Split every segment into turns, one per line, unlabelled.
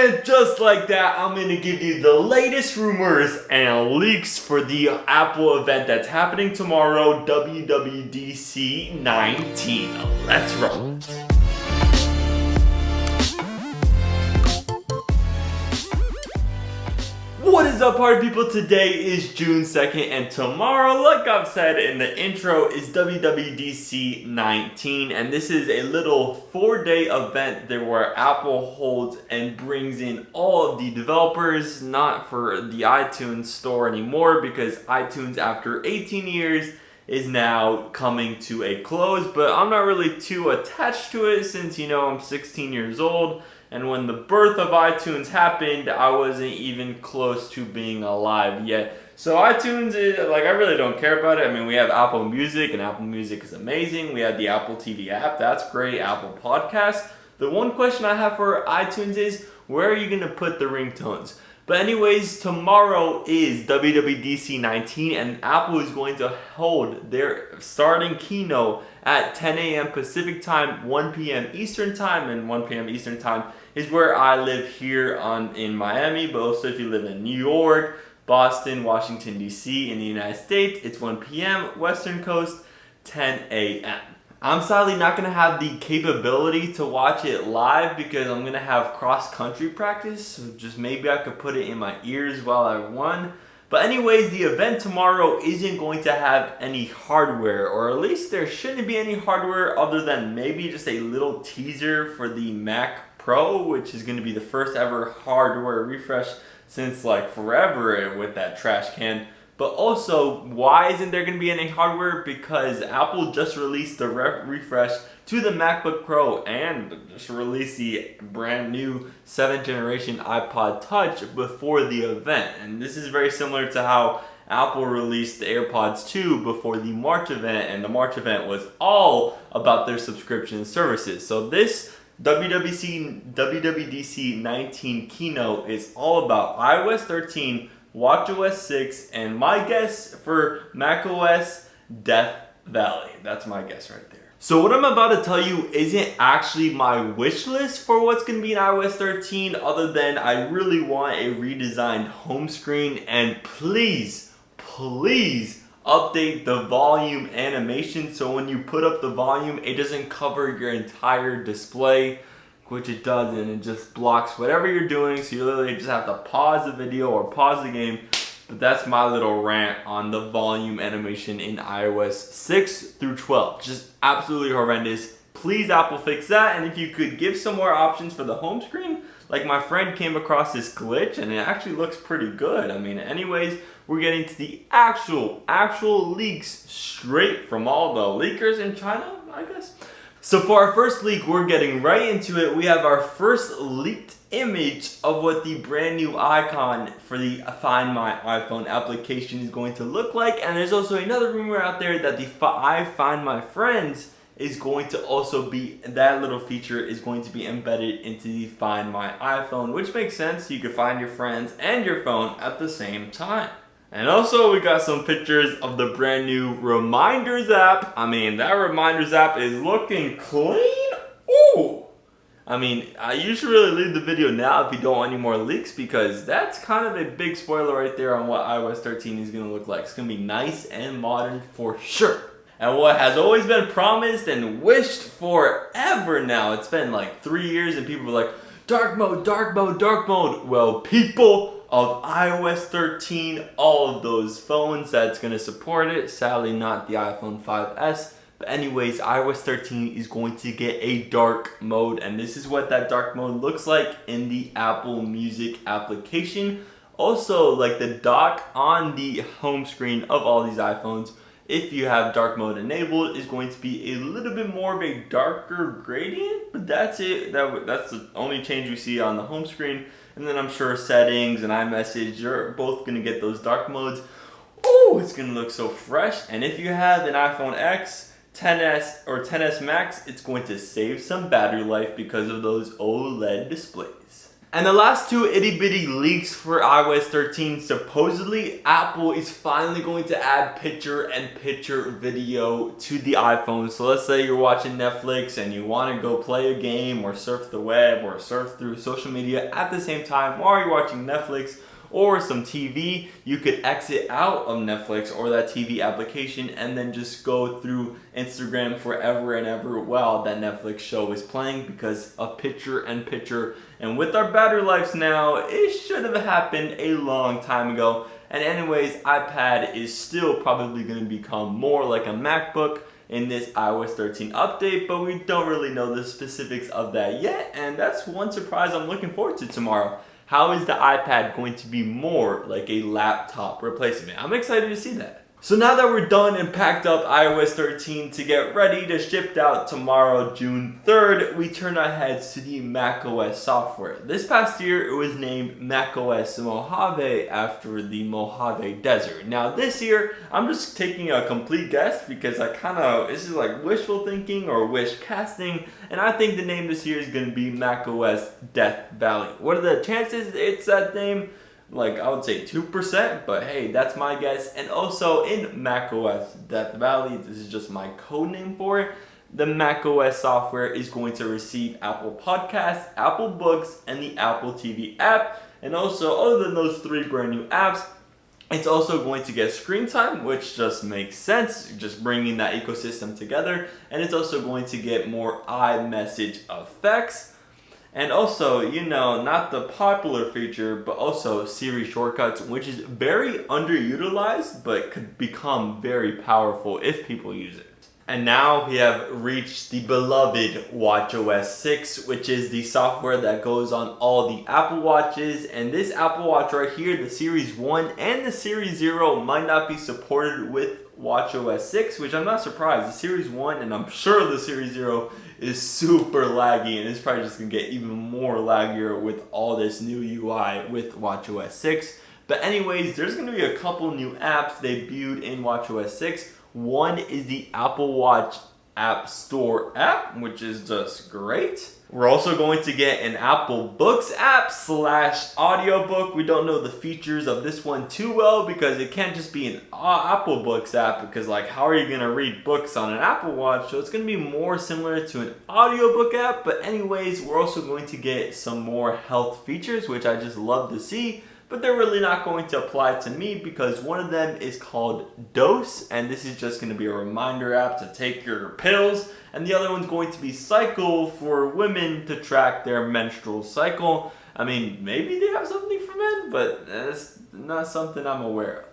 And just like that, I'm going to give you the latest rumors and leaks for the Apple event that's happening tomorrow, WWDC19. Let's roll. What is up, party people? Today is June 2nd, and tomorrow, like I've said in the intro, is WWDC19, and this is a little 4-day event there where Apple holds and brings in all of the developers, not for the iTunes store anymore, because iTunes after 18 years is now coming to a close, but I'm not really too attached to it since, you know, I'm 16 years old. And when the birth of iTunes happened, I wasn't even close to being alive yet. So iTunes is, like, I really don't care about it. I mean, we have Apple Music, and Apple Music is amazing. We have the Apple TV app, that's great. Apple Podcasts. The one question I have for iTunes is, where are you going to put the ringtones? But anyways, tomorrow is WWDC19, and Apple is going to hold their starting keynote at 10 a.m. Pacific time, 1 p.m. Eastern time, and 1 p.m. Eastern time is where I live here in Miami, but also if you live in New York, Boston, Washington, D.C. in the United States, it's 1 p.m. Western Coast, 10 a.m. I'm sadly not going to have the capability to watch it live because I'm going to have cross-country practice, so just maybe I could put it in my ears while I run. But anyways, the event tomorrow isn't going to have any hardware, or at least there shouldn't be any hardware other than maybe just a little teaser for the Mac Pro, which is going to be the first ever hardware refresh since like forever with that trash can. But also, why isn't there going to be any hardware? Because Apple just released the refresh to the MacBook Pro and just released the brand new 7th generation iPod Touch before the event. And this is very similar to how Apple released the AirPods 2 before the March event, and the March event was all about their subscription services. So this WWDC 19 keynote is all about iOS 13, WatchOS 6, and my guess for macOS Death Valley. That's my guess right there. So what I'm about to tell you isn't actually my wish list for what's going to be in iOS 13, other than I really want a redesigned home screen, and please update the volume animation so when you put up the volume, it doesn't cover your entire display, which it doesn't. It just blocks whatever you're doing, so you literally just have to pause the video or pause the game. But that's my little rant on the volume animation in iOS 6 through 12. Just absolutely horrendous. Please, Apple, fix that. And if you could give some more options for the home screen, like my friend came across this glitch and it actually looks pretty good. I mean, anyways, we're getting to the actual leaks straight from all the leakers in China, I guess. So for our first leak, we're getting right into it. We have our first leaked image of what the brand new icon for the Find My iPhone application is going to look like. And there's also another rumor out there that the I Find My Friends is going to also be, that little feature is going to be embedded into the Find My iPhone, which makes sense. You can find your friends and your phone at the same time. And also, we got some pictures of the brand new Reminders app. I mean, that Reminders app is looking clean. Ooh! I mean, you should really leave the video now if you don't want any more leaks, because that's kind of a big spoiler right there on what iOS 13 is going to look like. It's going to be nice and modern for sure. And what has always been promised and wished forever now, it's been like 3 years and people are like, dark mode, dark mode, dark mode. Well, people of iOS 13, all of those phones that's going to support it, sadly not the iPhone 5S, but anyways, iOS 13 is going to get a dark mode, and this is what that dark mode looks like in the Apple Music application. Also, like the dock on the home screen of all these iPhones, if you have dark mode enabled, is going to be a little bit more of a darker gradient, but that's it. That's the only change we see on the home screen. And then I'm sure settings and iMessage, you're both going to get those dark modes. Oh, it's going to look so fresh. And if you have an iPhone X, 10s, or 10s Max, it's going to save some battery life because of those OLED displays. And the last two itty bitty leaks for iOS 13, supposedly Apple is finally going to add picture-in-picture video to the iPhone. So let's say you're watching Netflix and you want to go play a game or surf the web or surf through social media at the same time while you're watching Netflix or some TV, you could exit out of Netflix or that TV application and then just go through Instagram forever and ever while that Netflix show is playing because of picture-in-picture. And with our battery lives now, it should have happened a long time ago. And anyways, iPad is still probably going to become more like a MacBook in this iOS 13 update, but we don't really know the specifics of that yet. And that's one surprise I'm looking forward to tomorrow. How is the iPad going to be more like a laptop replacement? I'm excited to see that. So now that we're done and packed up iOS 13 to get ready to ship out tomorrow, June 3rd, we turn our heads to the macOS software. This past year, it was named macOS Mojave after the Mojave Desert. Now this year, I'm just taking a complete guess because this is like wishful thinking or wish casting, and I think the name this year is going to be macOS Death Valley. What are the chances it's that name? Like, I would say 2%, but hey, that's my guess. And also in macOS Death Valley, this is just my code name for it, the macOS software is going to receive Apple Podcasts, Apple Books, and the Apple TV app. And also, other than those three brand new apps, it's also going to get screen time, which just makes sense, just bringing that ecosystem together. And it's also going to get more iMessage effects. And also, you know, not the popular feature, but also Siri shortcuts, which is very underutilized, but could become very powerful if people use it. And now we have reached the beloved WatchOS 6, which is the software that goes on all the Apple Watches. And this Apple Watch right here, the Series 1 and the Series 0 might not be supported with WatchOS 6, which I'm not surprised. The Series 1 and I'm sure the Series 0 is super laggy, and it's probably just going to get even more laggier with all this new UI with WatchOS 6. But anyways, there's going to be a couple new apps debuted in WatchOS 6. One is the Apple Watch App Store app, which is just great. We're also going to get an Apple Books app / audiobook. We don't know the features of this one too well because it can't just be an Apple Books app, because like, how are you going to read books on an Apple Watch? So it's going to be more similar to an audiobook app. But anyways, we're also going to get some more health features, which I just love to see. But they're really not going to apply to me because one of them is called Dose, and this is just going to be a reminder app to take your pills, and the other one's going to be Cycle for women to track their menstrual cycle. I mean, maybe they have something for men, but that's not something I'm aware of.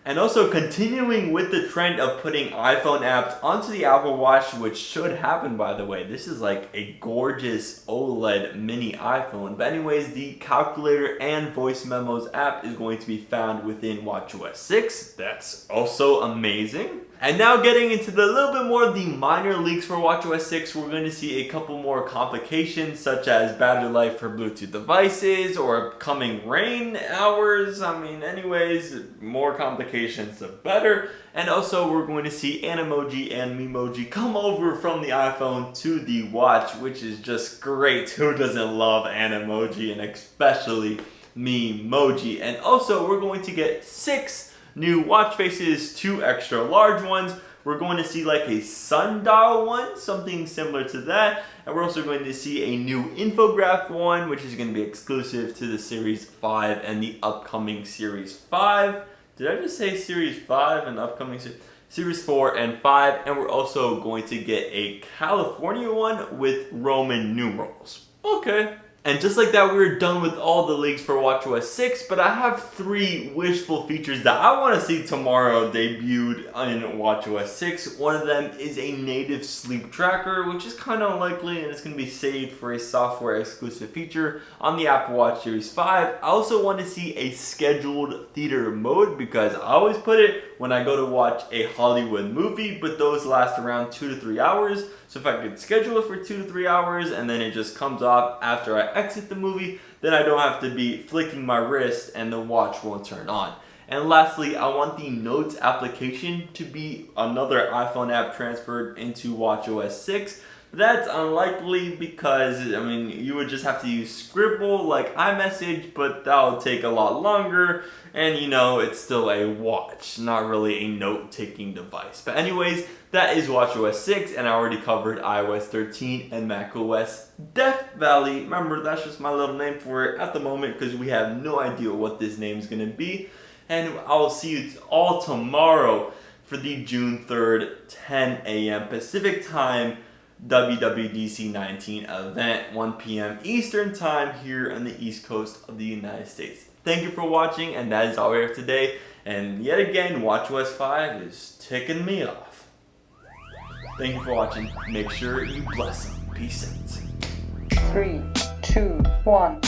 And also continuing with the trend of putting iPhone apps onto the Apple Watch, which should happen, by the way. This is like a gorgeous OLED mini iPhone. But anyways, the calculator and voice memos app is going to be found within WatchOS 6. That's also amazing. And now getting into the little bit more of the minor leaks for WatchOS 6, we're going to see a couple more complications such as battery life for Bluetooth devices or coming rain hours. I mean, anyways, more complications the better. And also we're going to see Animoji and Memoji come over from the iPhone to the watch, which is just great. Who doesn't love Animoji, and especially Memoji? And also we're going to get 6 new watch faces, 2 extra large ones. We're going to see like a sundial one, something similar to that. And we're also going to see a new infograph one, which is going to be exclusive to the Series 5 and the upcoming Series 5. Did I just say Series 5 and upcoming Series 4 and 5? And we're also going to get a California one with Roman numerals. Okay. And just like that, we're done with all the leaks for WatchOS 6, but I have 3 wishful features that I want to see tomorrow debuted in WatchOS 6. One of them is a native sleep tracker, which is kind of unlikely, and it's going to be saved for a software exclusive feature on the Apple Watch Series 5. I also want to see a scheduled theater mode, because I always put it when I go to watch a Hollywood movie, but those last around 2 to 3 hours. So if I could schedule it for 2 to 3 hours and then it just comes off after I exit the movie, then I don't have to be flicking my wrist and the watch won't turn on. And lastly, I want the Notes application to be another iPhone app transferred into WatchOS 6. That's unlikely because, I mean, you would just have to use Scribble like iMessage, but that'll take a lot longer, and you know, it's still a watch, not really a note-taking device. But anyways, that is WatchOS 6, and I already covered iOS 13 and macOS Death Valley. Remember, that's just my little name for it at the moment because we have no idea what this name is going to be. And I'll see you all tomorrow for the June 3rd, 10 a.m. Pacific time, WWDC19 event, 1 p.m. Eastern time here on the East Coast of the United States. Thank you for watching, and that is all we have today. And yet again, WatchOS 5 is ticking me off. Thank you for watching. Make sure you bless them. Peace out.
3, 2, 1.